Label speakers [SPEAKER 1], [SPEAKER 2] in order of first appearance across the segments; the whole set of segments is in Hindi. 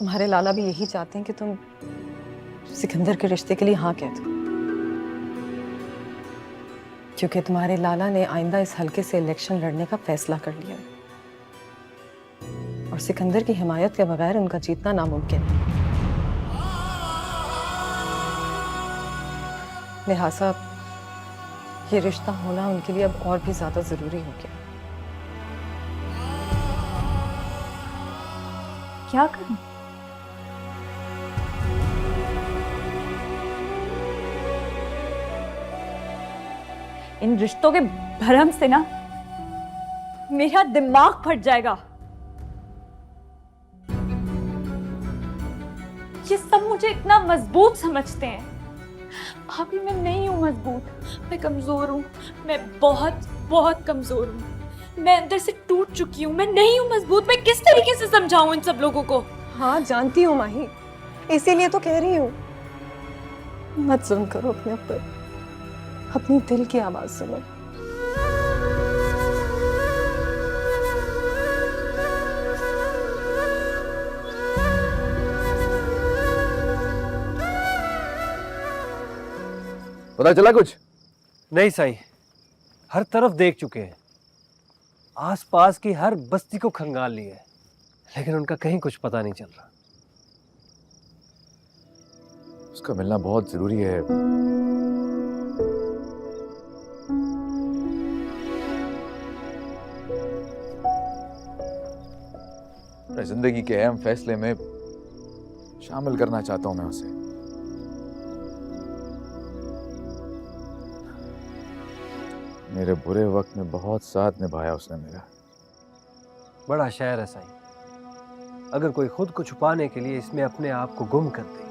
[SPEAKER 1] तुम्हारे लाला भी यही चाहते हैं कि तुम सिकंदर के रिश्ते के लिए हाँ कह दो, क्योंकि तुम्हारे लाला ने आइंदा इस हलके से इलेक्शन लड़ने का फैसला कर लिया है और सिकंदर की हिमायत के बगैर उनका जीतना नामुमकिन है। लिहाजा ये रिश्ता होना उनके लिए अब और भी ज्यादा जरूरी हो गया।
[SPEAKER 2] क्या करूं? इन रिश्तों के भरम से ना मेरा दिमाग फट जाएगा। ये सब मुझे इतना मजबूत समझते हैं। भाभी मैं नहीं हूं मजबूत, मैं कमजोर हूं। मैं बहुत बहुत कमजोर हूं। मैं अंदर से टूट चुकी हूं। मैं नहीं हूं मजबूत। मैं किस तरीके से समझाऊं इन सब लोगों को?
[SPEAKER 1] हाँ जानती हूँ माही, इसीलिए तो कह रही हूँ मत जुल्म करो अपने ऊपर, अपनी दिल की आवाज सुनो।
[SPEAKER 3] पता चला कुछ?
[SPEAKER 4] नहीं साईं, हर तरफ देख चुके हैं, आसपास की हर बस्ती को खंगाल लिया है, लेकिन उनका कहीं कुछ पता नहीं चल रहा।
[SPEAKER 3] उसका मिलना बहुत जरूरी है। अपने जिंदगी के अहम फैसले में शामिल करना चाहता हूं मैं उसे। मेरे बुरे वक्त में बहुत साथ निभाया उसने मेरा।
[SPEAKER 4] बड़ा शायर है साईं, अगर कोई खुद को छुपाने के लिए इसमें अपने आप को गुम कर दे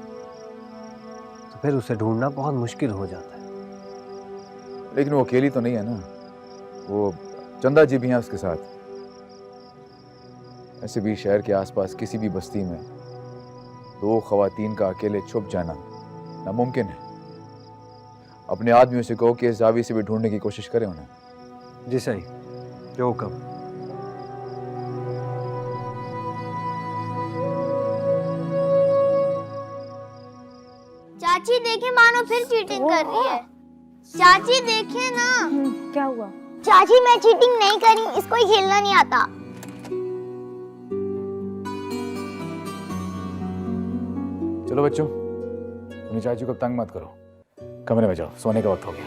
[SPEAKER 4] तो फिर उसे ढूंढना बहुत मुश्किल हो जाता है।
[SPEAKER 3] लेकिन वो अकेली तो नहीं है ना, वो चंदा जी भी हैं उसके साथ। ऐसे भी शहर के आसपास किसी भी बस्ती में दो खवातीन का अकेले छुप जाना नामुमकिन है। अपने आदमियों से कहो कि इस जावी से भी ढूंढने की कोशिश करें उन्हें।
[SPEAKER 4] जी साईं, जो हुक्म।
[SPEAKER 5] चाची देखे, मानो फिर चीटिंग कर रही है। चाची देखे ना।
[SPEAKER 2] क्या हुआ?
[SPEAKER 5] चाची मैं चीटिंग नहीं करी, इसको ही खेलना नहीं आता।
[SPEAKER 3] चलो बच्चों, अपनी चाची को तंग मत करो, कमरे में जाओ, सोने का वक्त हो गया।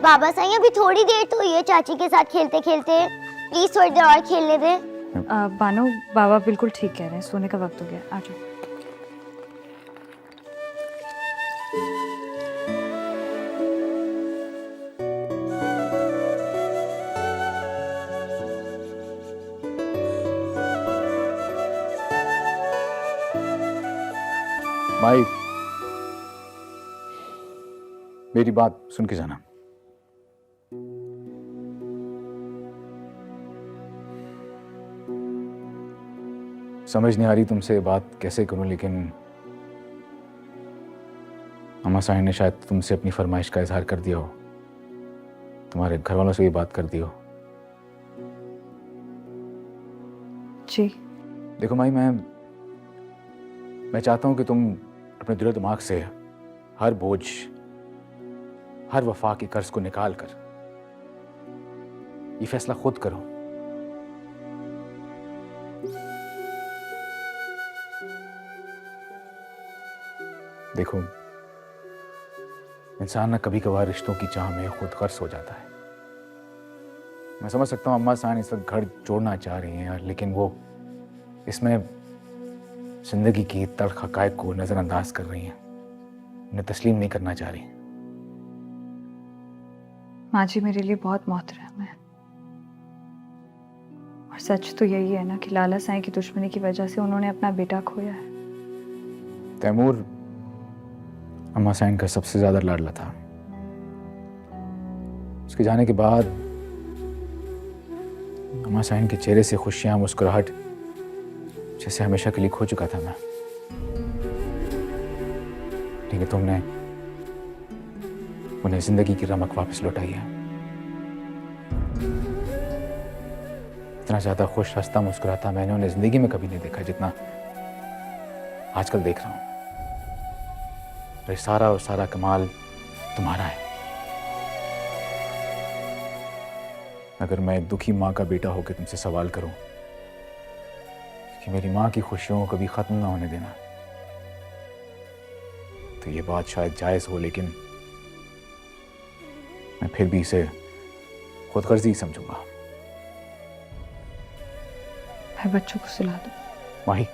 [SPEAKER 5] बाबा साईं अभी थोड़ी देर तो हुई है चाची के साथ खेलते खेलते, प्लीज थोड़ी देर और खेलने दे।
[SPEAKER 2] बानो, बाबा बिल्कुल ठीक कह रहे हैं, सोने का वक्त हो गया, आ जाओ।
[SPEAKER 3] माई, मेरी बात सुन के जाना। समझ नहीं आ रही तुमसे बात कैसे करूं, लेकिन अम्मा साहिन ने शायद तुमसे अपनी फरमाइश का इजहार कर दिया हो, तुम्हारे घर वालों से भी बात कर दी हो।
[SPEAKER 2] जी
[SPEAKER 3] देखो माई, मैं चाहता हूं कि तुम अपने दिलो दिमाग से हर बोझ, हर वफा के कर्ज को निकाल कर ये फैसला खुद करो। देखो, इंसान ना कभी कभार रिश्तों की चाह में खुद गर्स हो जाता है। मैं समझ सकता हूँ अम्मा साहन इस वक्त घर जोड़ना चाह रही हैं, लेकिन वो इसमें जिंदगी की तल्ख हक़ाइक़ को नजरअंदाज कर रही हैं, उन्हें तस्लीम नहीं करना चाह रही।
[SPEAKER 2] माँ जी मेरे लिए बहुत मोहतरम है, और सच तो यही है ना कि लाला साईं की दुश्मनी की वजह से उन्होंने अपना बेटा खोया है।
[SPEAKER 3] तैमूर अम्मा साइन का सबसे ज्यादा लाडला था। उसके जाने के बाद अम्मा साइन के चेहरे से खुशियां, मुस्कुराहट जैसे हमेशा के लिए खो चुका था मैं। लेकिन तुमने उन्हें जिंदगी की रमक वापस लौटाई है। इतना ज्यादा खुश, हंसता, मुस्कुराता मैंने उन्हें जिंदगी में कभी नहीं देखा आजकल देख रहा हूं ये सारा और सारा कमाल तुम्हारा है। अगर मैं एक दुखी माँ का बेटा होकर तुमसे सवाल करूं कि मेरी माँ की खुशियों को कभी खत्म ना होने देना, तो ये बात शायद जायज हो, लेकिन मैं फिर भी इसे खुदगर्जी ही समझूंगा।
[SPEAKER 1] मैं बच्चों को सुला दूं।
[SPEAKER 3] माही,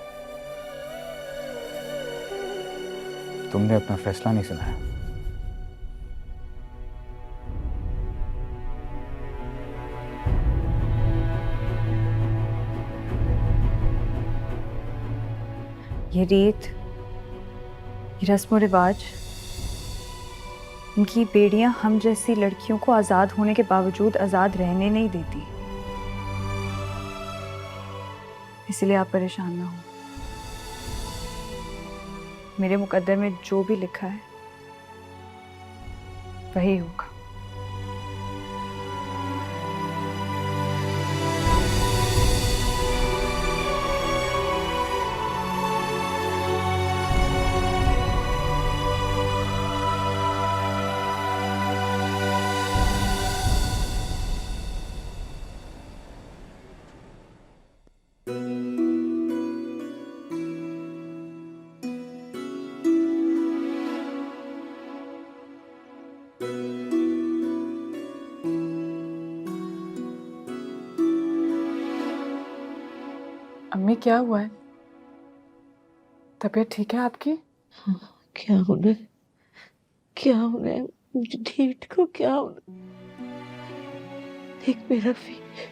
[SPEAKER 3] तुमने अपना फैसला नहीं सुनाया।
[SPEAKER 2] ये रीत, ये रस्म और रिवाज, इनकी बेड़ियां हम जैसी लड़कियों को आज़ाद होने के बावजूद आज़ाद रहने नहीं देती। इसलिए आप परेशान ना हो। मेरे मुकद्दर में जो भी लिखा है वही होगा।
[SPEAKER 1] अम्मी क्या हुआ है? तबीयत ठीक है आपकी?
[SPEAKER 6] क्या होना है? क्या होना है मुझे ढीठ को? क्या होना? एक मेरा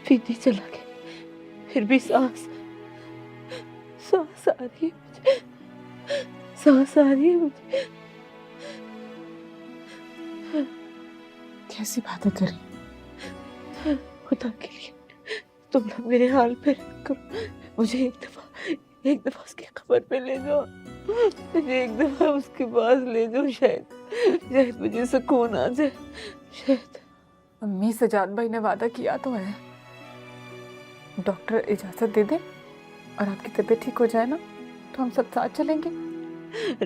[SPEAKER 6] फीती चला गया, फिर भी सांस आ रही है मुझे, सांस आ रही है मुझे।
[SPEAKER 1] कैसी बातें करी?
[SPEAKER 6] खुदा के लिए तुम लोग मेरे हाल पे करो, मुझे एक दफा उसकी खबर पे ले जाओ, मुझे एक दफा उसके पास ले जाओ, शायद मुझे सुकून आ जाए, शायद।
[SPEAKER 1] अम्मी, सजाद भाई ने वादा किया तो है, डॉक्टर इजाजत दे दे और आपकी तबीयत ठीक हो जाए ना तो हम सब साथ चलेंगे।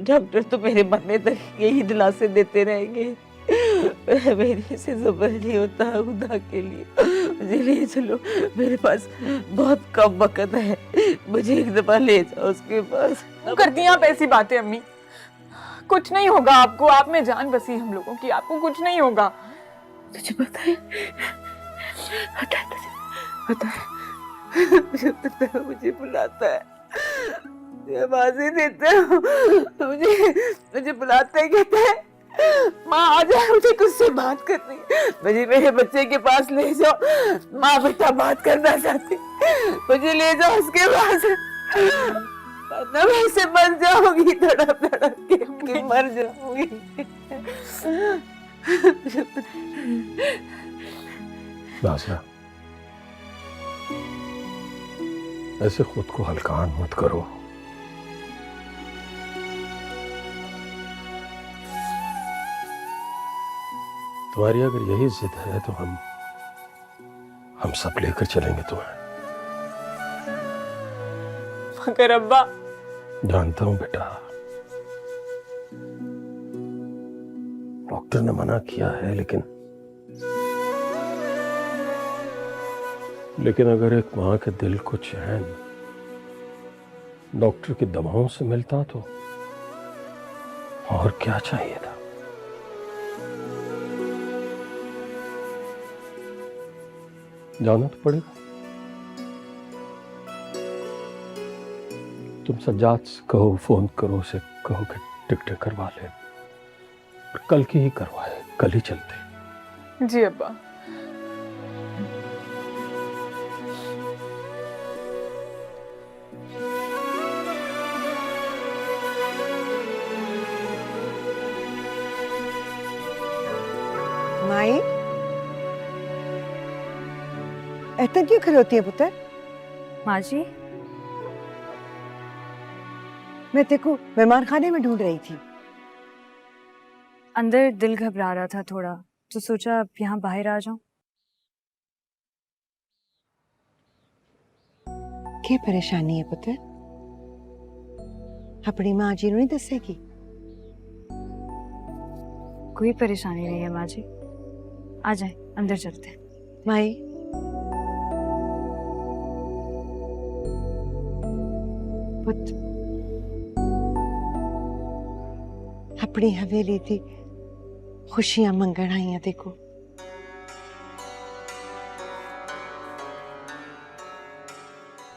[SPEAKER 6] डॉक्टर तो मेरे मरने तक यही दिलासे देते रहेंगे, मेरे से ज़बर नहीं होता। खुदा के लिए मुझे ले चलो, मेरे पास बहुत कम वक्त है, मुझे एक दफा ले जाओ उसके पास।
[SPEAKER 1] करती हैं आप ऐसी बातें अम्मी? कुछ नहीं होगा आपको, आप में जान बसी हम लोगों की, आपको कुछ नहीं होगा।
[SPEAKER 6] तुझे पता है, पता है मुझे पता है, मुझे बुलाता है, मुझे आवाज़ें देता है, मुझे बुलाता है, कहता है माँ आ जाए, मुझे तुझसे बात करनी, मुझे मेरे बच्चे के पास ले जाओ, माँ बेटा बात करना चाहती, मुझे ले जाओ उसके पास, वरना मैं ऐसे मर जाऊंगी, तड़प तड़प के मर जाऊंगी।
[SPEAKER 7] नाज़रा, ऐसे खुद को हल्कान मत करो। तुम्हारी अगर यही जिद है तो हम सब लेकर चलेंगे तुम्हें।
[SPEAKER 1] मगर अब्बा।
[SPEAKER 7] जानता हूं बेटा, डॉक्टर ने मना किया है, लेकिन अगर एक मां के दिल को चैन डॉक्टर की दवाओं से मिलता तो और क्या चाहिए था। जाना तो पड़ेगा। तुम सज्जाद से कहो, फोन करो, उसे कहो कि टिकटें करवा ले, और कल की ही करवाए, कल ही चलते।
[SPEAKER 1] जी अब्बा।
[SPEAKER 8] माई, ऐसा क्यों खलोती है पुत्र?
[SPEAKER 2] माँ जी,
[SPEAKER 8] मैं तेरे को मेहमान खाने में ढूंढ रही थी।
[SPEAKER 2] अंदर दिल घबरा रहा था थोड़ा, तो सोचा अब यहाँ बाहर आ जाऊं।
[SPEAKER 8] क्या परेशानी है पुत्र? अपनी माँ जी नहीं दसेगी?
[SPEAKER 9] कोई परेशानी नहीं है माँ जी, आ जाए अंदर चलते हैं।
[SPEAKER 8] माई, पुत अपनी हवेली थी खुशियां मंगण आई हैं देखो।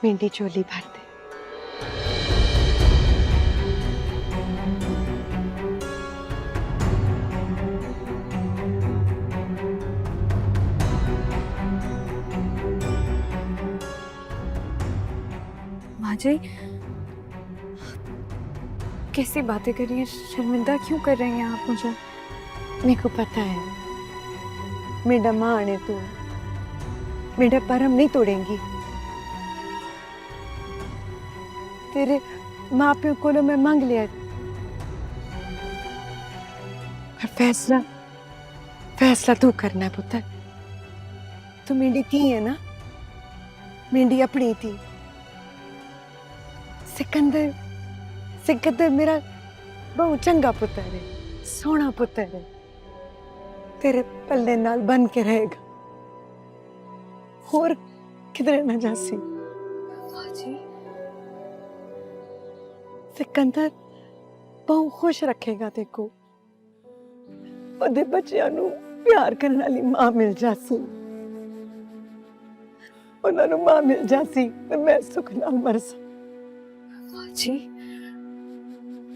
[SPEAKER 8] मेरी चोली भर दे।
[SPEAKER 9] माँ जी कैसी बातें कर रही हैं, शर्मिंदा क्यों कर रही हैं आप मुझे?
[SPEAKER 8] मेरे को पता है मेरा माँ ने तो मेरा परम नहीं तोड़ेंगी। तेरे माँ प्यो को मैं मांग लिया, पर फैसला तू करना है पुत्र। तू मेरी थी है ना, मेरी अपनी थी। सिकंदर मेरा बहुत चंगा पुत्र है, सोना पुत्र है, तेरे पल्ले नाल बन के रहेगा और किधरे ना जासी। सिकंदर बहुत खुश रखेगा तेको, ओदे बच्चियां नू प्यार करने वाली मां मिल जासी, उन्हां नू मां मिल जासी ते मैं सुख नाल मर सा।
[SPEAKER 9] जी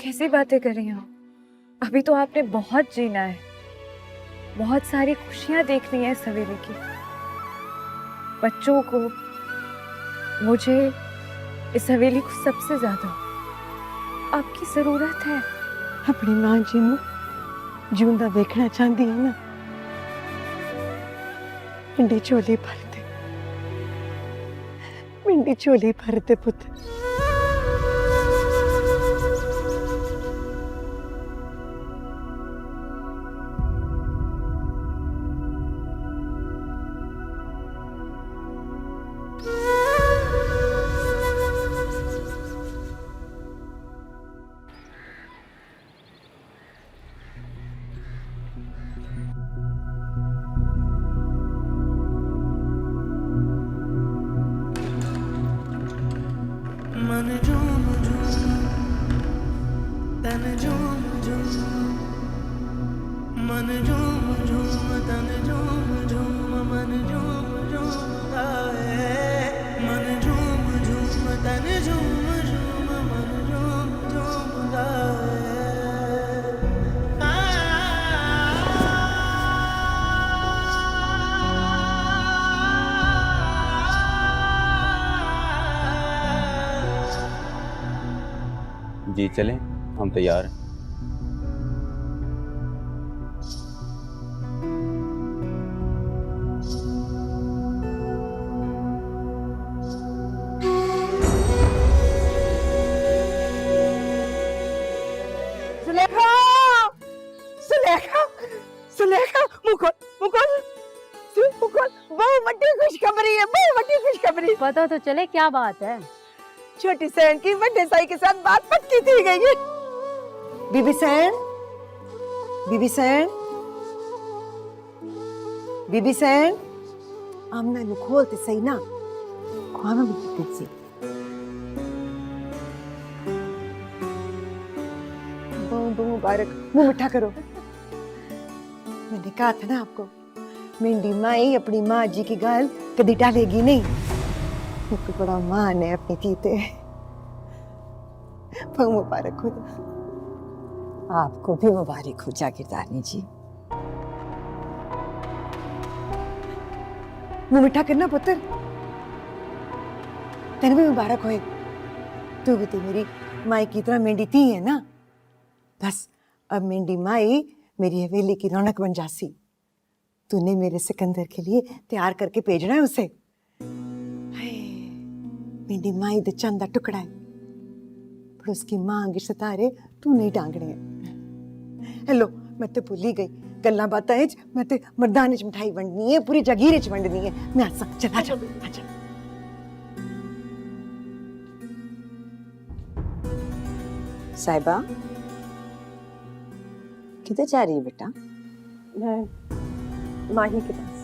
[SPEAKER 9] कैसी बातें कर रही हो? अभी तो आपने बहुत जीना है, बहुत सारी खुशियां देखनी है इस हवेली की। बच्चों को, मुझे, इस हवेली को सबसे ज्यादा आपकी जरूरत है।
[SPEAKER 8] अपनी मां जी नू जिंदा देखना चाहती है ना, मिंडी चोली भर दे, मिंडी चोली भर दे पुत्र।
[SPEAKER 10] मन झूम झूम तन झूम झूम, मन झूम झूम तन झूम झूम, मन झूम झूम गाए। मन झूम झूम तन झूम झूम, मन झूम झूम गाए।
[SPEAKER 11] जी चलें, हम तैयार हैं।
[SPEAKER 8] सुलेखा, सुलेखा, सुलेखा, मुकुल, मुकुल, मुकुल, बहुत बड़ी खुशखबरी है, बहुत बड़ी खुशखबरी।
[SPEAKER 12] पता तो चले क्या बात है।
[SPEAKER 8] छोटी सैन की बड़े साई के साथ बात पक्की थी गई है। बीबी सैन, बीबी सैन, बीबी सैन, आमना नु खोलते सही ना, खाना भी से। बहुत मुबारक, मुंह मीठा करो। मैंने कहा था ना आपको, मेरी माई अपनी माँ जी की गाल कभी टालेगी नहीं। मुझको बड़ा मान है अपनी थीते। बहुत मुबारक हो।
[SPEAKER 12] आपको भी मुबारक हो जागीरदारनी जी।
[SPEAKER 8] मुंह मीठा करना पुत्र, तेन भी मुबारक होए। तू भी तो मेरी माई की तरह मेंढी थी है ना। बस अब मेंढी माई मेरी हवेली की रौनक बन जासी। तूने मेरे सिकंदर के लिए तैयार करके भेजना है उसे। मेरी माई दे चंद दा टुकड़ा है, पर उसकी मांग सितारे तू नहीं टांगने है। हेलो, मैं तो भूल ही गई गल्लां बातां विच मैं ते मर्दाने च मिठाई वंडनी है, पूरी जगीरे च वंडनी है। मैं आसा चला जा, आजा।
[SPEAKER 12] साहिबा किधर जा रही है बेटा?
[SPEAKER 1] मैं माही के पास।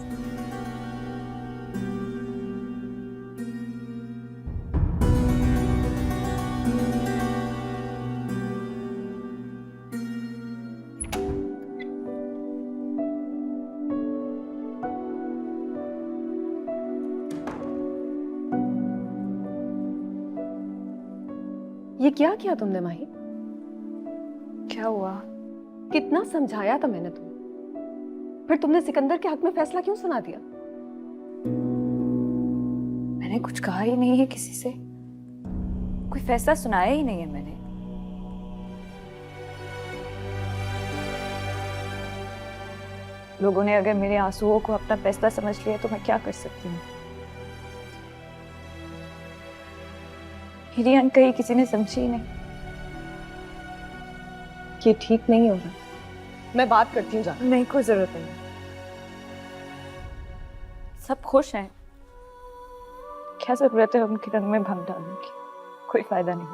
[SPEAKER 1] ये क्या किया तुमने माही?
[SPEAKER 9] क्या हुआ?
[SPEAKER 1] कितना समझाया था मैंने तुम्हें, फिर तुमने सिकंदर के हक में फैसला क्यों सुना दिया?
[SPEAKER 9] मैंने कुछ कहा ही नहीं है किसी से, कोई फैसला सुनाया ही नहीं है मैंने। लोगों ने अगर मेरे आंसुओं को अपना फैसला समझ लिया तो मैं क्या कर सकती हूँ? मेरी अनकही किसी ने समझी ही नहीं।
[SPEAKER 1] ये ठीक नहीं हो रहा, मैं बात करती हूँ जाकर।
[SPEAKER 9] नहीं, कोई जरूरत नहीं। सब खुश हैं, क्या जरूरत है उनके रंग में भंग डालने की? कोई फायदा नहीं।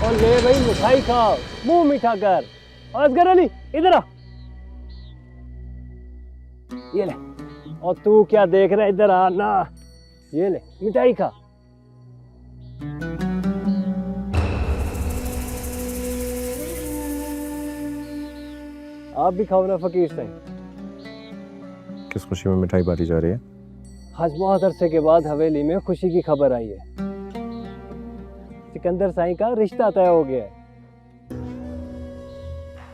[SPEAKER 4] और ले भाई मिठाई खाओ, मुंह मीठा कर। और असगर अली इधर आ, ये ले। और तू क्या देख रहा है, इधर आ ना, ये ले मिठाई खा। आप भी खाओ ना फकीर साहब।
[SPEAKER 13] किस खुशी में मिठाई बांटी जा रही है?
[SPEAKER 4] आज बहुत अरसे के बाद हवेली में खुशी की खबर आई है। सिकंदर साईं का रिश्ता तय हो गया है।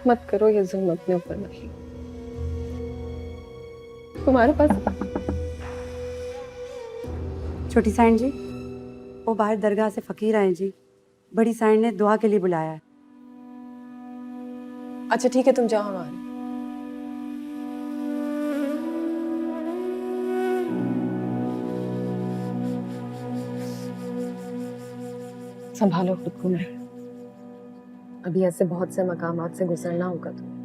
[SPEAKER 1] मत करो ये जुल्म अपने ऊपर नहीं। तुम्हारे पास
[SPEAKER 14] छोटी साइंड जी, वो बाहर दरगाह से फकीर आए जी, बड़ी साइंड ने दुआ के लिए बुलाया है।
[SPEAKER 1] अच्छा ठीक है, तुम जाओ हमारे। संभालो खुद को। मैं अभी ऐसे बहुत से मकामात से गुजरना होगा तुम्हें।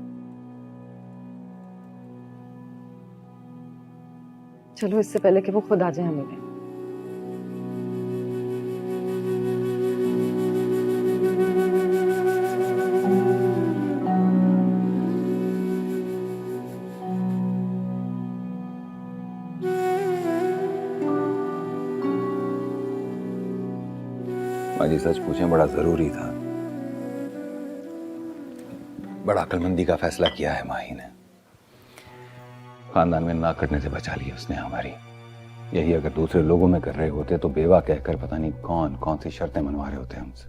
[SPEAKER 1] चलो इससे पहले कि वो खुद आ जाए हमें।
[SPEAKER 11] माजी सच पूछें, बड़ा जरूरी था। बड़ा अक्लमंदी का फैसला किया है माही ने। खानदान में ना कटने से बचा ली उसने हमारी। यही अगर दूसरे लोगों में कर रहे होते तो बेवा कहकर पता नहीं कौन कौन सी शर्तें मनवा रहे होते हमसे।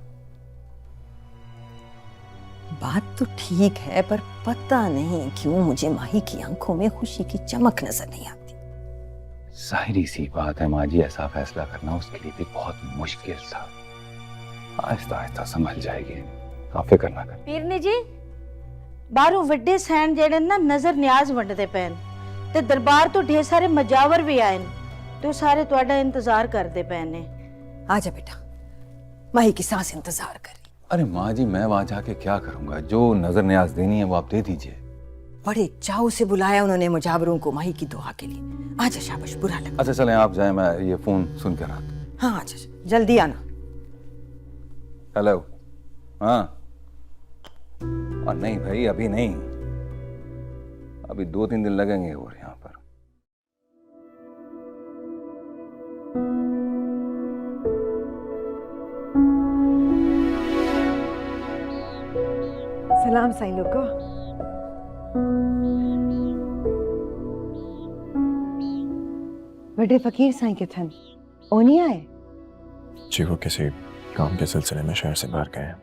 [SPEAKER 12] बात तो ठीक है, पर पता नहीं क्यों मुझे माही की आंखों में खुशी की चमक नजर नहीं आती।
[SPEAKER 11] जाहिर सी बात है माजी, ऐसा फैसला करना उसके लिए भी बहुत मुश्किल था। आहिस्ता आहिस्ता संभल जाएगी, आप फिक्र ना कर।
[SPEAKER 15] पीरनी जी, बाहरों वड्डे सैन जेड़े ना नजर न्याज वंडदे पैन ते दरबार तो ढेर सारे मजावर भी आए तो सारे तुहाडा इंतजार करदे पैन ने।
[SPEAKER 12] आजा बेटा, माही की सांस इंतजार कर।
[SPEAKER 11] अरे माँ जी, मैं वहां जाके क्या करूंगा? जो नजर न्याज देनी है वो आप दे दीजिए।
[SPEAKER 12] बड़े चाव से बुलाया उन्होंने मुजावरों को माही की दुआ के लिए। आजा, शाबाश, बुरा लगा।
[SPEAKER 11] अच्छा चलें, आप जाएं, मैं ये फोन सुन कर आता।
[SPEAKER 12] हाँ आजा, जल्दी आना।
[SPEAKER 11] हेलो। हाँ, और नहीं भाई, अभी नहीं, अभी 2-3 दिन लगेंगे और यहाँ पर।
[SPEAKER 8] सलाम साईं लोगो। बड़े फकीर साईं के थन ओ नहीं आए?
[SPEAKER 13] जी वो किसी काम के सिलसिले में शहर से बाहर गए हैं।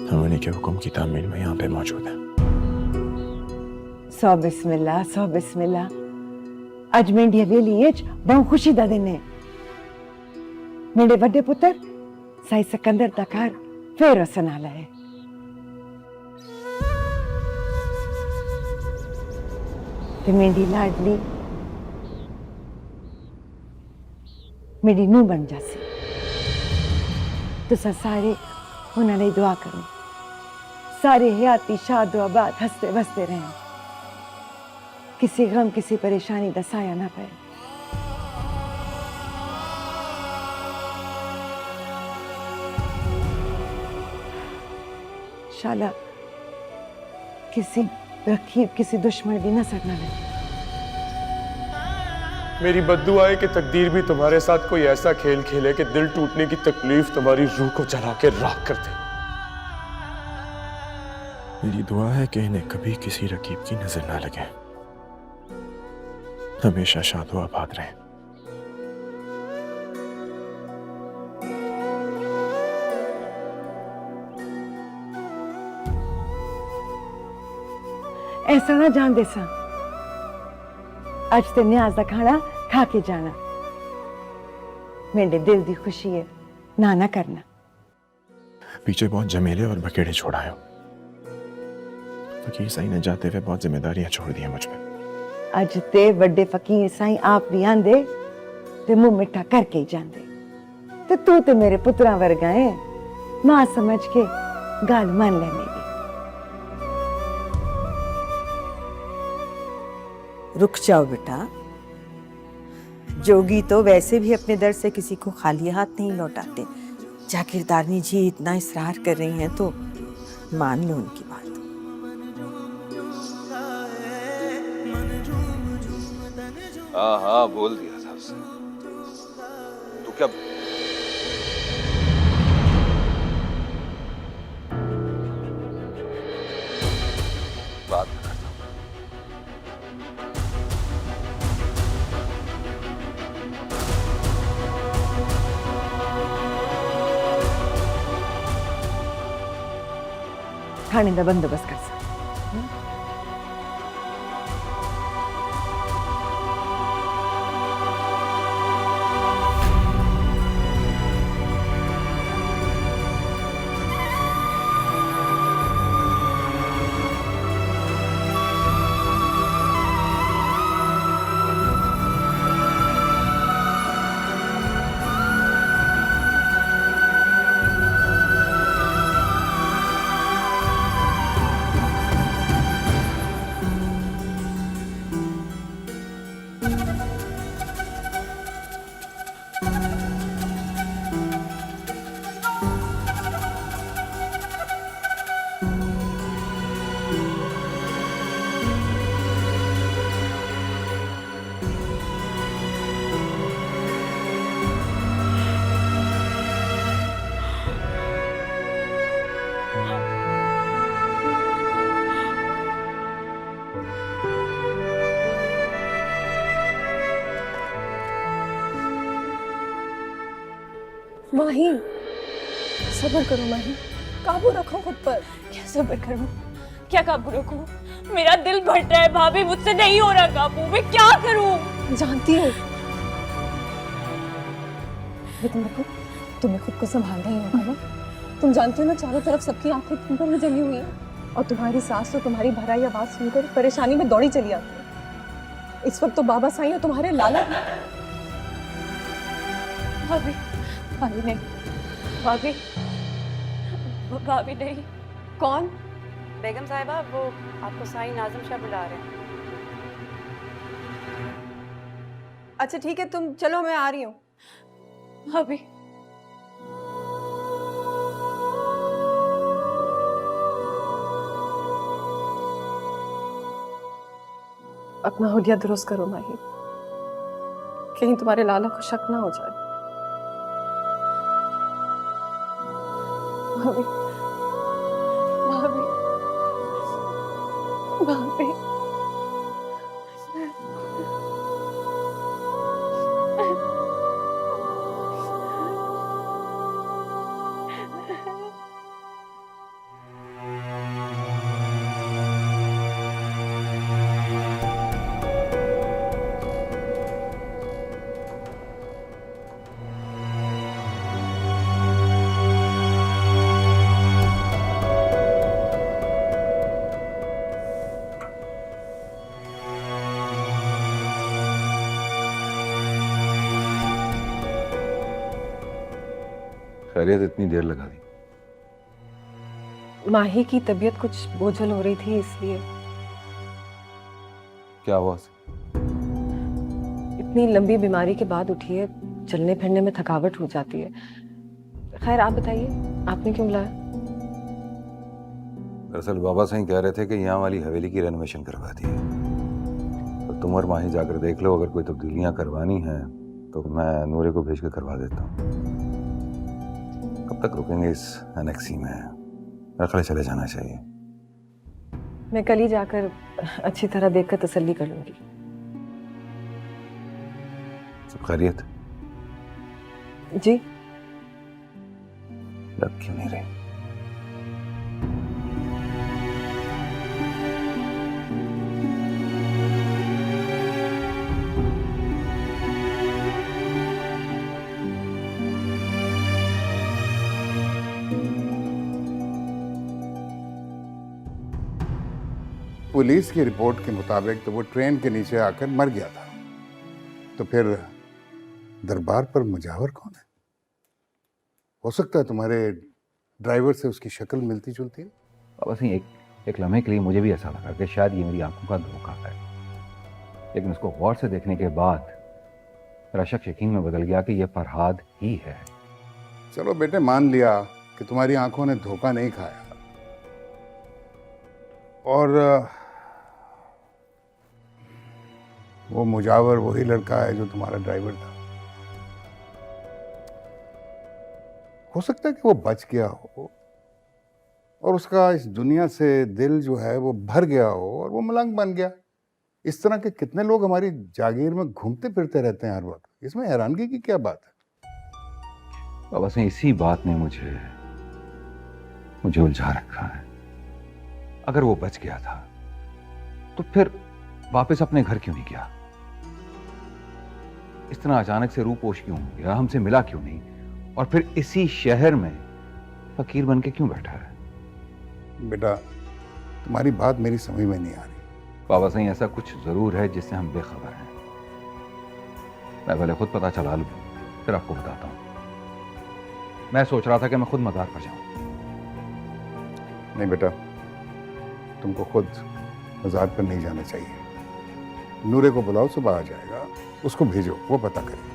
[SPEAKER 13] हम उन्हीं के हुक्म की तामील में यहाँ पे मौजूद हैं।
[SPEAKER 8] सौ बिस्मिल्लाह, सौ बिस्मिल्लाह। अज मेरी हवेली बहुत खुशी दा दिन है। मेरे बड़े पुत्र साई सिकंदर दा घर फिर रसन आला है। ते मेरी लाडली मेरी नूह बन जासी। तुसा सारे उन्होंने दुआ करो, सारे हयाती शाद आबाद हंसते बसते रहें, किसी गम किसी परेशानी दा साया ना पे। इंशाल्लाह किसी रखीब किसी दुश्मन भी नजर न लगे।
[SPEAKER 16] मेरी बद्दुआ है कि तकदीर भी तुम्हारे साथ कोई ऐसा खेल खेले कि दिल टूटने की तकलीफ तुम्हारी रूह को जला के राख कर दे।
[SPEAKER 13] मेरी दुआ है कि इन्हें कभी किसी रकीब की नजर ना लगे, हमेशा शादो आबाद रहें।
[SPEAKER 8] ऐसा ना जान दे सा, अज ते न्याज दा खाना खा के जाना। मेरे दिल दी खुशी है, ना करना।
[SPEAKER 13] पीछे बहुत जमेले और बकेड़े छोड़ाए हो। फकीर साईं ने जाते हुए बहुत जिम्मेदारियां छोड़ दी हैं मुझ पे।
[SPEAKER 8] अज ते वड्डे फकीर साईं आप भी आंदे ते मुंह मिठा करके ही जांदे, ते तू ते मेरे पुत्रा वर्गा है, मां समझ के गाल मान ले मेरी।
[SPEAKER 12] रुक जाओ बेटा, जोगी तो वैसे भी अपने दर से किसी को खाली हाथ नहीं लौटाते। जागीरदारनी जी इतना इसरार कर रही हैं तो मान लो उनकी बात।
[SPEAKER 11] हाँ हाँ बोल दिया था उसने। तू क्या बात करता हूँ।
[SPEAKER 8] खाने का बंदोबस्त कर सा।
[SPEAKER 1] माही, सब्र करो माही, काबू रखो खुद पर।
[SPEAKER 2] क्या सब्र करूं? क्या काबू रखूं? मेरा दिल भट रहा है भाभी, मुझसे नहीं हो रहा काबू। मैं क्या करूं?
[SPEAKER 1] जानती हूँ, लेकिन देखो तुम्हें खुद को संभालना ही होगा ना। तुम जानते हो ना, चारों तरफ सबकी आंखें तुम पर जली हुई है, और तुम्हारी सास तो तुम्हारी भराई आवाज सुनकर परेशानी में दौड़ी चली आती है। इस वक्त तो बाबा साईं और तुम्हारे लाला।
[SPEAKER 2] भाभी, भाभी नहीं, भाभी, भाभी नहीं।
[SPEAKER 14] कौन? बेगम साहिबा, वो आपको साईं नाज़िम शाह बुला रहे हैं।
[SPEAKER 1] अच्छा ठीक है, तुम चलो, मैं आ रही हूँ।
[SPEAKER 2] भाभी,
[SPEAKER 1] अपना हुलिया दुरुस्त करो माही, कहीं तुम्हारे लाला को शक ना हो जाए। भाभी, भाभी, भाभी,
[SPEAKER 11] खैरियत इतनी देर लगा दी?
[SPEAKER 1] माही की तबीयत कुछ बोझल हो रही थी, इसलिए।
[SPEAKER 11] क्या हुआ?
[SPEAKER 1] इतनी लंबी बीमारी के बाद उठी है, चलने फिरने में थकावट हो जाती है। खैर आप बताइए, आपने क्यों बुलाया?
[SPEAKER 11] दरअसल बाबा साईं कह रहे थे कि यहाँ वाली हवेली की रेनोवेशन करवा दी है, तो तुम और माही जाकर देख लो, अगर कोई तब्दीलियाँ करवानी हैं तो मैं नूरे को भेज कर करवा देता हूँ। कब तक रुकेंगे इस एनेक्सी में? मेरा ख्याल चले जाना चाहिए।
[SPEAKER 9] मैं कल ही जाकर अच्छी तरह देखकर तसल्ली कर लूंगी।
[SPEAKER 11] सब खैरियत?
[SPEAKER 9] जी।
[SPEAKER 11] लग क्यों नहीं रही?
[SPEAKER 17] पुलिस की रिपोर्ट के मुताबिक तो वो ट्रेन के नीचे आकर मर गया था। तो फिर दरबार पर मुजावर कौन है? हो सकता है तुम्हारे ड्राइवर से उसकी शक्ल मिलती जुलती है।
[SPEAKER 11] बाबा सिंह, एक लम्हे के लिए मुझे भी ऐसा लगा कि शायद ये मेरी आंखों का धोखा है, लेकिन उसको गौर से देखने के बाद मेरा शक यकीन में बदल गया कि यह फरहाद ही है।
[SPEAKER 17] चलो बेटे, मान लिया कि तुम्हारी आंखों ने धोखा नहीं खाया, और वो मुजावर वही लड़का है जो तुम्हारा ड्राइवर था। हो सकता है कि वो बच गया हो और उसका इस दुनिया से दिल जो है वो भर गया हो और वो मलंग बन गया। इस तरह के कितने लोग हमारी जागीर में घूमते फिरते रहते हैं हर वक्त। इसमें हैरानगी की क्या बात है?
[SPEAKER 11] बाबा सिंह, इसी बात ने मुझे उलझा रखा है। अगर वो बच गया था तो फिर वापस अपने घर क्यों नहीं गया? इस तरह अचानक से रूपोश क्यों हो गया? हमसे मिला क्यों नहीं? और फिर इसी शहर में फकीर बन के क्यों बैठा है?
[SPEAKER 17] बेटा, तुम्हारी बात मेरी समझ में नहीं आ रही।
[SPEAKER 11] बाबा सिंह, ऐसा कुछ जरूर है जिससे हम बेखबर हैं। मैं पहले खुद पता चला लूं, फिर आपको बताता हूं। मैं सोच रहा था कि मैं खुद मज़ार पर जाऊं।
[SPEAKER 17] नहीं बेटा, तुमको खुद मज़ार पर नहीं जाना चाहिए। नूरे को बुलाओ, सुबह आ जाएगा, उसको भेजो, वो पता करे।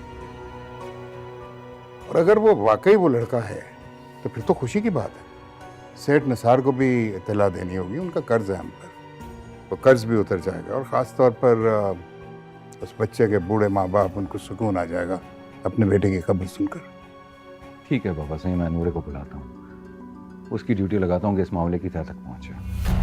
[SPEAKER 17] और अगर वो वाकई वो लड़का है तो फिर तो खुशी की बात है। सेठ निसार को भी इत्तला देनी होगी, उनका कर्ज है हम पर, तो कर्ज भी उतर जाएगा। और ख़ास तौर पर उस बच्चे के बूढ़े माँ बाप, उनको सुकून आ जाएगा अपने बेटे की खबर सुनकर।
[SPEAKER 11] ठीक है बाबा सिंह, मैं नूरे को बुलाता हूँ, उसकी ड्यूटी लगाता हूँ कि इस मामले की तह तक पहुँचे।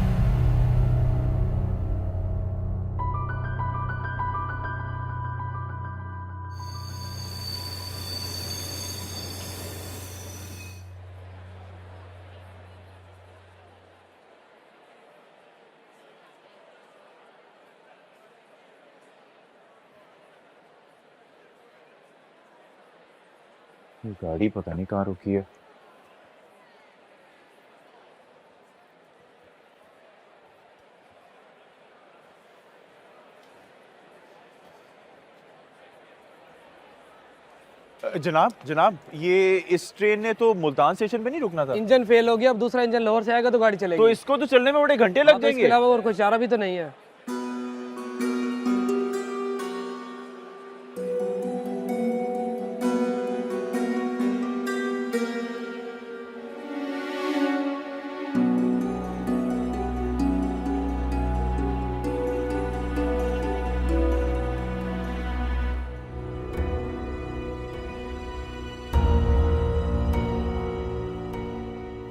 [SPEAKER 3] गाड़ी पता नहीं कहाँ रुकी है।
[SPEAKER 18] जनाब, ये इस ट्रेन ने तो मुल्तान स्टेशन पे नहीं रुकना था।
[SPEAKER 19] इंजन फेल हो गया, अब दूसरा इंजन लाहौर से आएगा तो गाड़ी चलेगी।
[SPEAKER 18] तो इसको तो चलने में बड़े घंटे लग जाएंगे।
[SPEAKER 19] इसके अलावा और कोई चारा भी तो नहीं है।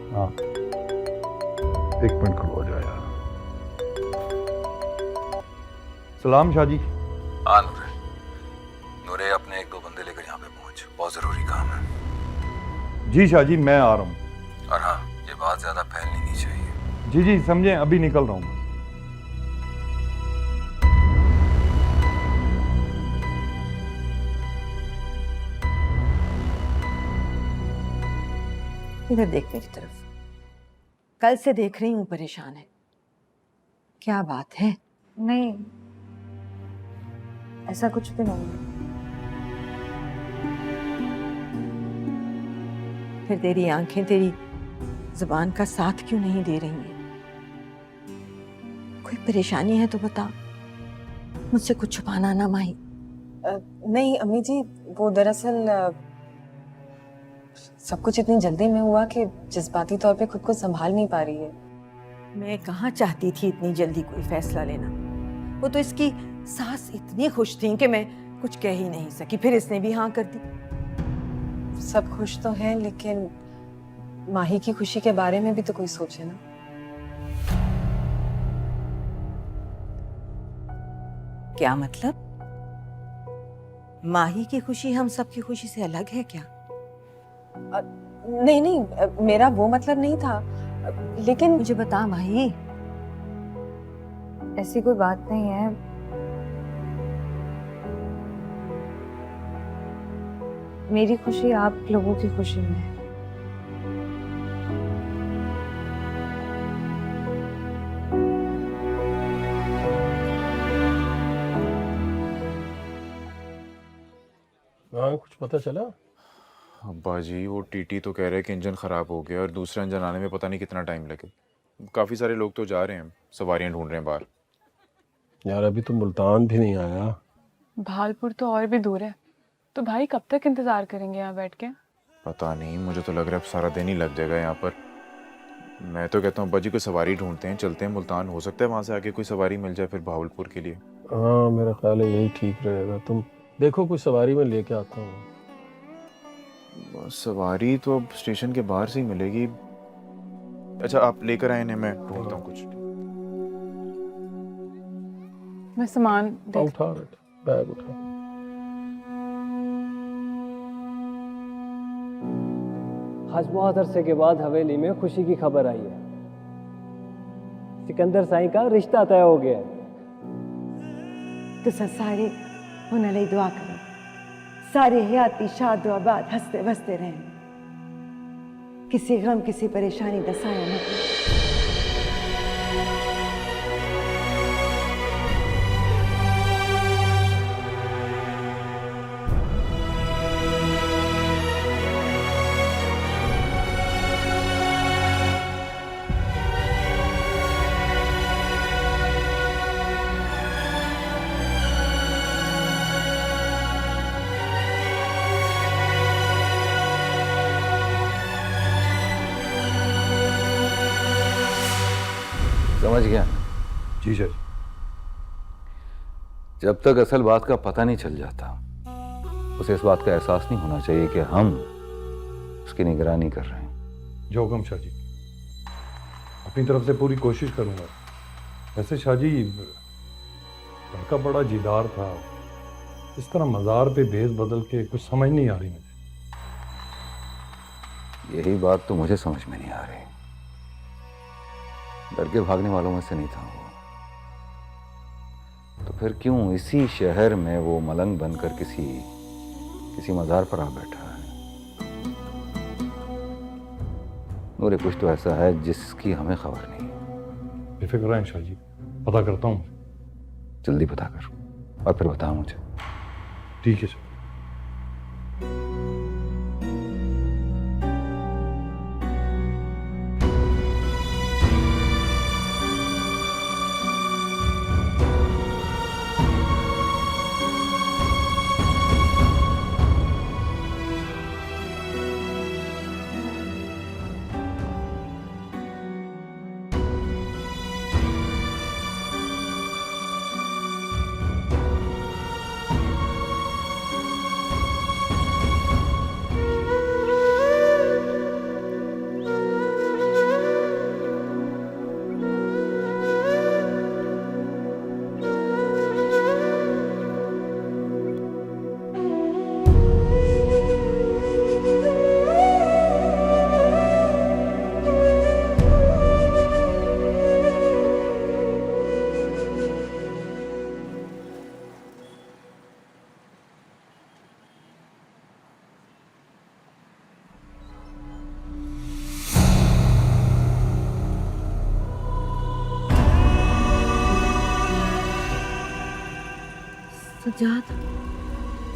[SPEAKER 17] हाँ, एक मिनट खड़ो हो जाए यार।
[SPEAKER 20] सलाम शाह जी।
[SPEAKER 11] हाँ नूरे, अपने एक दो बंदे लेकर यहाँ पे पहुँच, बहुत ज़रूरी काम है।
[SPEAKER 20] जी शाह जी, मैं आ रहा हूँ।
[SPEAKER 11] और हाँ, ये बात ज़्यादा फैलनी नहीं चाहिए।
[SPEAKER 20] जी जी समझे, अभी निकल रहा हूँ।
[SPEAKER 12] इधर देख मेरी तरफ। कल से देख रही हूँ परेशान है। क्या बात है?
[SPEAKER 9] नहीं, ऐसा कुछ भी नहीं है।
[SPEAKER 12] फिर तेरी आंखें तेरी जुबान का साथ क्यों नहीं दे रही हैं? कोई परेशानी है तो बता, मुझसे कुछ छुपाना ना माही।
[SPEAKER 9] नहीं अम्मी जी, वो दरअसल सब कुछ इतनी जल्दी में हुआ कि जज्बाती तौर पे खुद को संभाल नहीं पा रही है।
[SPEAKER 12] मैं कहाँ चाहती थी इतनी जल्दी कोई फैसला लेना। वो तो इसकी सास इतनी खुश थी कि मैं कुछ कह ही नहीं सकी, फिर इसने भी हाँ कर दी।
[SPEAKER 1] सब खुश तो हैं, लेकिन माही की खुशी के बारे में भी तो कोई सोचे ना।
[SPEAKER 12] क्या मतलब? माही की खुशी हम सबकी खुशी से अलग है क्या?
[SPEAKER 1] नहीं नहीं, मेरा वो मतलब नहीं था, लेकिन
[SPEAKER 12] मुझे बता माही।
[SPEAKER 9] ऐसी कोई बात नहीं है। मेरी खुशी आप लोगों की खुशी में है।
[SPEAKER 7] हाँ, कुछ पता चला?
[SPEAKER 3] अब्बा जी वो टीटी तो कह रहे हैं कि इंजन ख़राब हो गया और दूसरा इंजन आने में पता नहीं कितना टाइम लगे। काफ़ी सारे लोग तो जा रहे हैं, सवारियां ढूंढ रहे हैं बाहर।
[SPEAKER 7] यार अभी तो मुल्तान भी नहीं आया।
[SPEAKER 2] भालपुर तो और भी दूर है, तो भाई कब तक इंतजार करेंगे यहाँ बैठ के?
[SPEAKER 3] पता नहीं, मुझे तो लग रहा है अब सारा दिन ही लग जाएगा यहाँ पर। मैं तो कहता हूँ अब्बा जी कोई सवारी ढूंढते हैं, चलते हैं मुल्तान, हो सकता है वहाँ से आके कोई सवारी मिल जाए फिर भावलपुर के लिए।
[SPEAKER 7] हाँ मेरा ख्याल है यही ठीक रहेगा। तुम देखो कोई सवारी में लेके आता हूँ।
[SPEAKER 3] सवारी तो अब स्टेशन के बाहर से ही मिलेगी। अच्छा आप लेकर आए हैं, मैं ढूंढता हूँ कुछ।
[SPEAKER 2] मैं सामान
[SPEAKER 7] उठा बैग उठा।
[SPEAKER 4] आज बहुत अरसे के बाद हवेली में खुशी की खबर आई है। सिकंदर साईं का रिश्ता तय हो गया है।
[SPEAKER 8] तुसा सारे उन्हें लिए दुआ करो, सारे हयाती शाद आबाद हंसते बसते रहें, किसी गम किसी परेशानी का साया न हो।
[SPEAKER 11] समझ गया?
[SPEAKER 17] जी सर।
[SPEAKER 11] जब तक असल बात का पता नहीं चल जाता उसे इस बात का एहसास नहीं होना चाहिए कि हम उसकी निगरानी कर रहे हैं।
[SPEAKER 20] जो हुक्म शाह जी, अपनी तरफ से पूरी कोशिश करूंगा। वैसे शाह जी लड़का बड़ा जिदार था, इस तरह मज़ार पे भेस बदल के कुछ समझ नहीं आ रही मुझे।
[SPEAKER 11] यही बात तो मुझे समझ में नहीं आ रही। डर के भागने वालों में से नहीं था वो, तो फिर क्यों इसी शहर में वो मलंग बनकर किसी मज़ार पर आ बैठा है? नूरे कुछ तो ऐसा है जिसकी हमें खबर नहीं।
[SPEAKER 20] बेफिक्र रहें शाह जी, पता करता हूँ।
[SPEAKER 11] जल्दी पता कर और फिर बता मुझे।
[SPEAKER 20] ठीक है सर।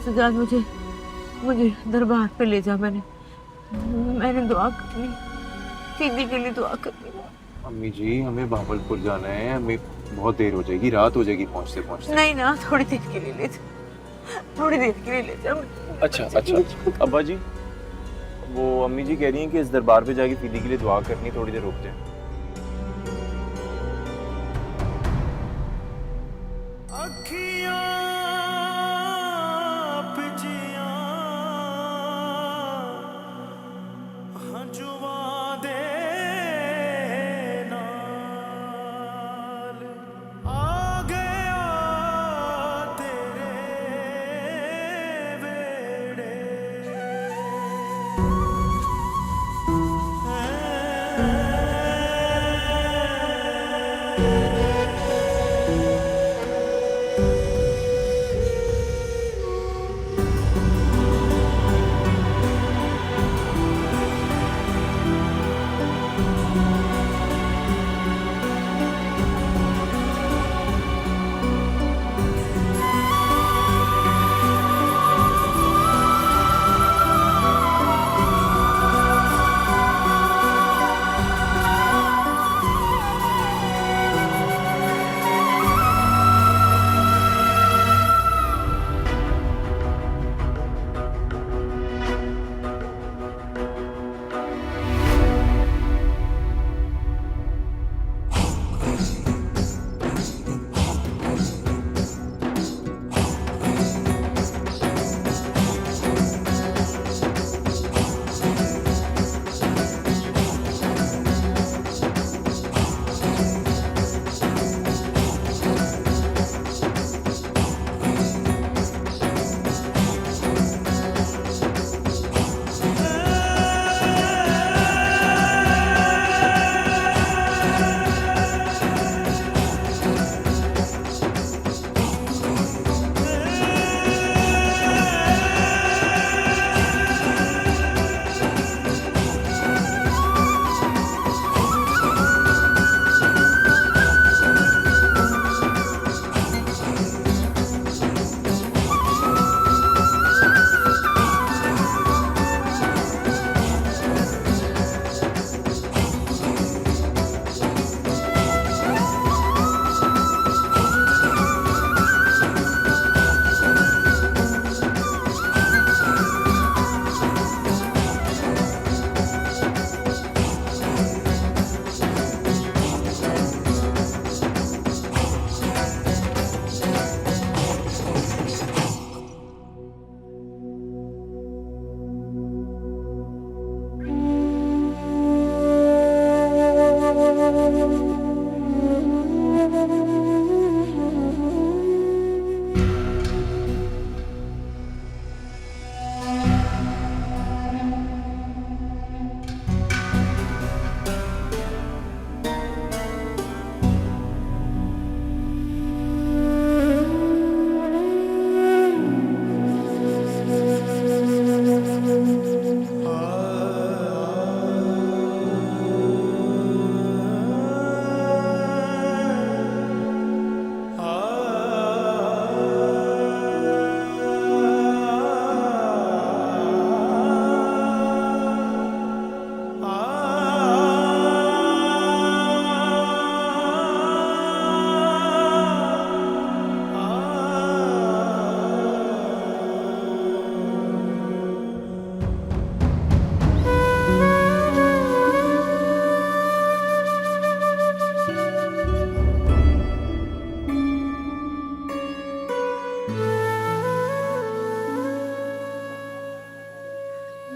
[SPEAKER 15] सजाद मुझे दरबार पे ले जा। मैंने दुआ करनी, दीदी के लिए दुआ करनी।
[SPEAKER 3] अम्मी जी हमें भावलपुर जाना है, हमें बहुत देर हो जाएगी, रात हो जाएगी पहुंचते पहुंचते।
[SPEAKER 15] नहीं ना, थोड़ी देर के लिए ले जा, थोड़ी देर के लिए ले जा।
[SPEAKER 18] अच्छा अब्बा जी, वो अम्मी जी कह रही हैं कि इस दरबार पे जाके फीदी के लिए दुआ करनी, थोड़ी देर रुक जाए।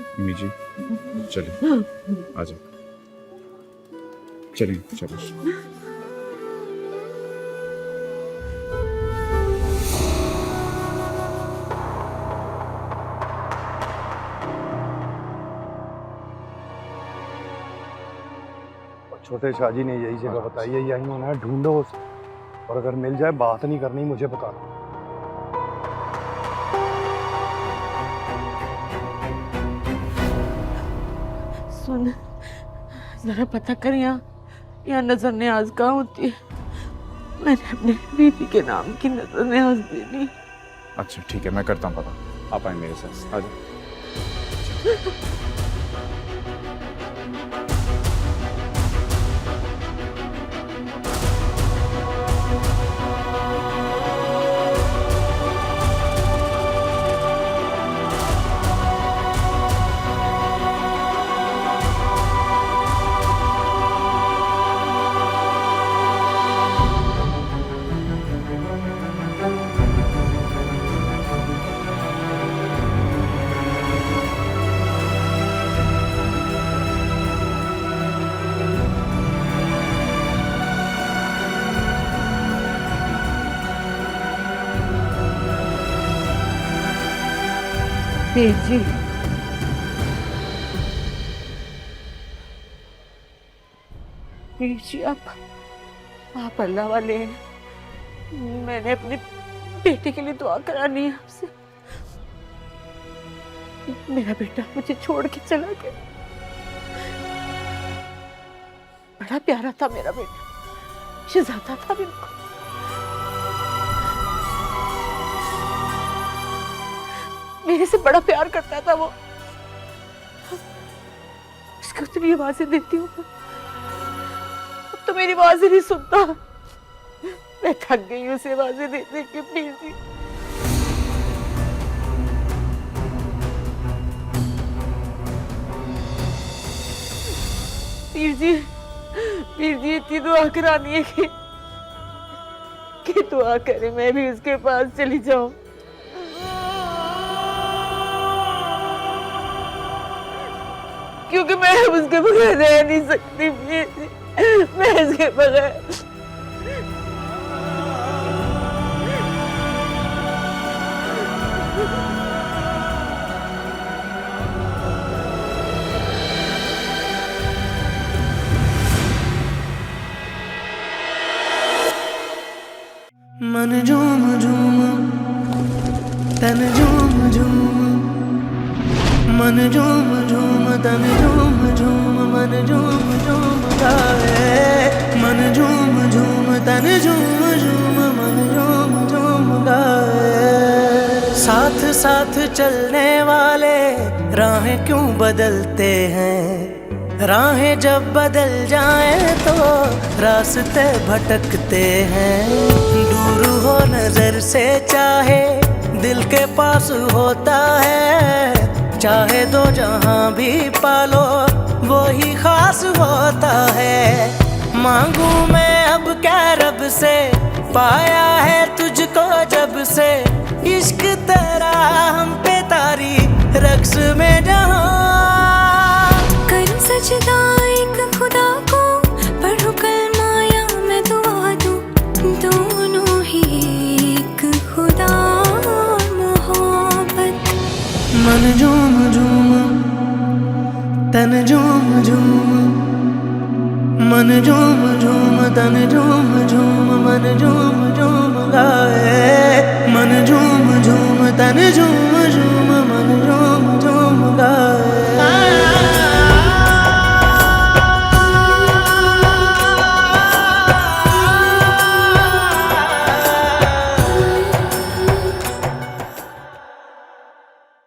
[SPEAKER 3] अम्मी जी चलिए आ जाओ, चलिए चलो।
[SPEAKER 20] छोटे शाहजी ने यही जगह बताई है, यहीं होना है, ढूंढो उसे, और अगर मिल जाए बात नहीं करनी मुझे बताना।
[SPEAKER 6] सुन, जरा पता कर यहाँ नजर न्याज कहाँ होती है। मैंने अपने बीबी के नाम की नजर न्याज देनी।
[SPEAKER 3] अच्छा ठीक है, मैं करता हूँ पता। आप आए मेरे साथ, आ जाओ।
[SPEAKER 6] पीर जी, पीर जी आप अल्लाह वाले हैं। मैंने अपने बेटे के लिए दुआ करानी है आपसे। मेरा बेटा मुझे छोड़ के चला गया। बड़ा प्यारा था मेरा बेटा, शहजादा था बिल्कुल। मेरे से बड़ा प्यार करता था वो। उसको उतनी आवाजें देती हूँ, अब तो मेरी आवाजें नहीं सुनता। मैं थक गई उसे आवाजें दे दे के। पीर जी, पीर जी, पीर जी इतनी दुआ करानी है कि दुआ करे मैं भी उसके पास चली जाऊं। क्योंकि मैं उसके बगैर रह नहीं सकती। मैं इसके बगैर।
[SPEAKER 10] मन झूम झूम तन झूम झूम, मन झूम झूम तन झूम झूम, मन झूम झूम गाए। मन झूम झूम तन झूम झूम, मन झूम झूम गाए। साथ साथ चलने वाले राहें क्यों बदलते हैं? राहें जब बदल जाएं तो रास्ते भटकते हैं। दूर हो नजर से चाहे दिल के पास होता है। चाहे दो जहां भी पालो वो ही खास होता है। मांगू मैं अब क्या रब से, पाया है तुझको जब से। इश्क तेरा हम पे तारी रक्स में जहां।
[SPEAKER 21] कर सजदा एक खुदा को, पढ़ो कलमा या मैं दुआ दूं। दोनों ही एक खुदा मोहब्बत।
[SPEAKER 10] मन झूम झूम तन झूम झूम, मन झूम झूम तन झूम झूम, मन झूम झूम गाए। मन झूम झूम तन झूम झूम,